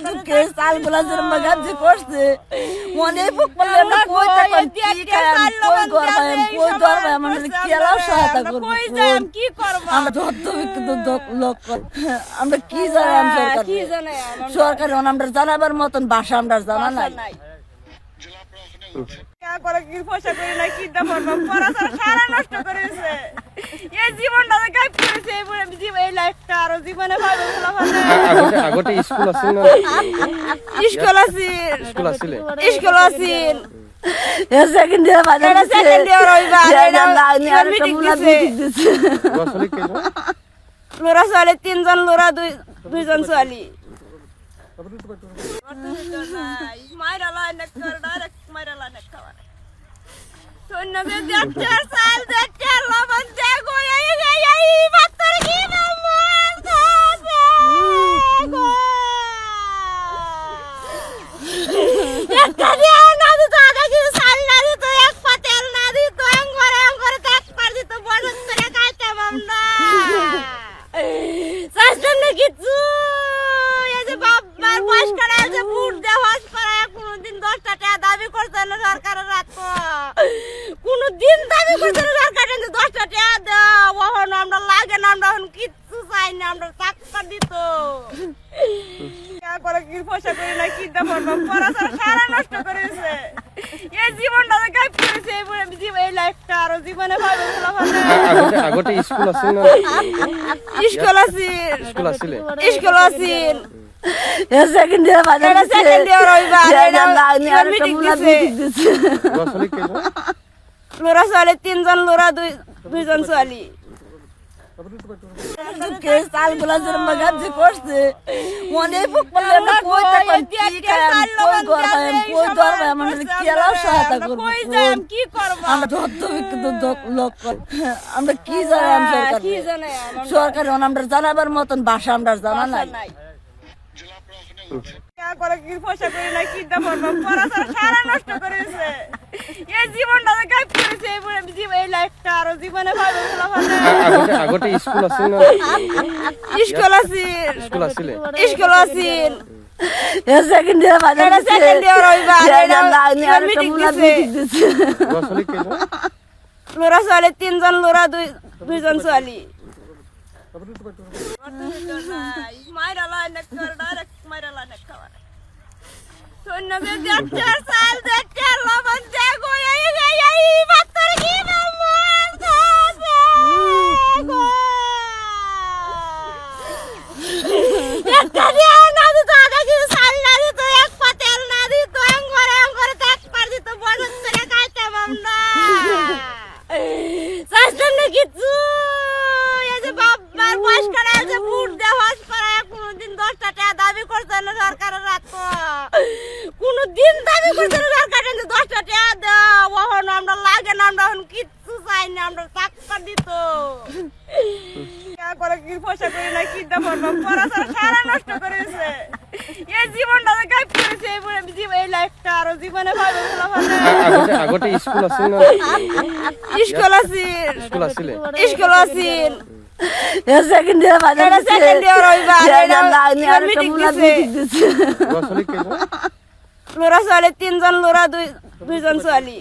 দুঃখে চালগুলা যে মাগাজি করছে মনে বুক করলে আমরা কই থাকব কি খাই কই গরবাম কই দরবাম আমরা কেলাও সহায়তা করব কই যাম কি করব আমরা যত লোক আমরা কি জানাম সরকার কি জানাই সরকার আমরা জানাবার মতন ভাষা আমরা জানা নাই করে কি পয়সা করে না কি দাম পড়াশোনা সারা নষ্ট করেছে এই জীবনটা গায়েব করেছে এই লাইফটা আর জীবনে ভালো আগতে স্কুল আছিল না স্কুল আছিল সেকেন্ড ইয়ার বাজার সেকেন্ড ইয়ার হইবা লোরা ছোৱালী তিনজন লোরা দুইজন ছোৱালী কোনদিন দাবি করছে না সরকার 10টা টাকা দাও ওহন আমরা লাগে না আমরা কিচ্ছু চাই না আমরা টাকা দিত করে কি পয়সা করে না কি দাম পড়াশোনা সারা নষ্ট করেছে এই জীবনটা গায়েব করেছে এই লাইফটা আর জীবনে ভালো আগতে স্কুল আছিল না স্কুল আছিল সেকেন্ড ইয়ার বাজার সেকেন্ড ইয়ার হইবা লোরা ছোৱালী তিনজন লোরা দুইজন ছোৱালী দুঃখে চালগুলা যে মাগাজি করছে মনে বুক করলে আমরা কই থাকব কি খাই কই গরবাম কই দরবাম আমরা কেলাও সহায়তা করব কই যাম কি করব আমরা যত লোক আমরা কি জানাম সরকার কি জানাই সরকার আমরা জানাবার মতন ভাষা আমরা জানা নাই করে কি পয়সা করে না কি দাম পড়াশোনা সারা নষ্ট করেছে এই জীবনটা গায়েব করেছে এই লাইফটা আর জীবনে ভালো আগতে স্কুল আছিল না স্কুল আছিল সেকেন্ড ইয়ার বাজার সেকেন্ড ইয়ার হইবা লোরা ছোৱালী তিনজন লোরা দুইজন ছোৱালী কিছু কোনদিন দাবি করছে না সরকার 10টা টাকা দাও ওহন আমরা লাগে না আমরা কিচ্ছু চাই না আমরা টাকা দিত করে কি পয়সা করে না কি দাম পড়াশোনা সারা নষ্ট করেছে এই জীবনটা গায়েব করেছে এই লাইফটা আর জীবনে ভালো আগতে স্কুল আছিল না স্কুল আছিল সেকেন্ড ইয়ার বাজার সেকেন্ড ইয়ার হইবা লোরা ছোৱালী তিনজন লোরা দুইজন ছোৱালী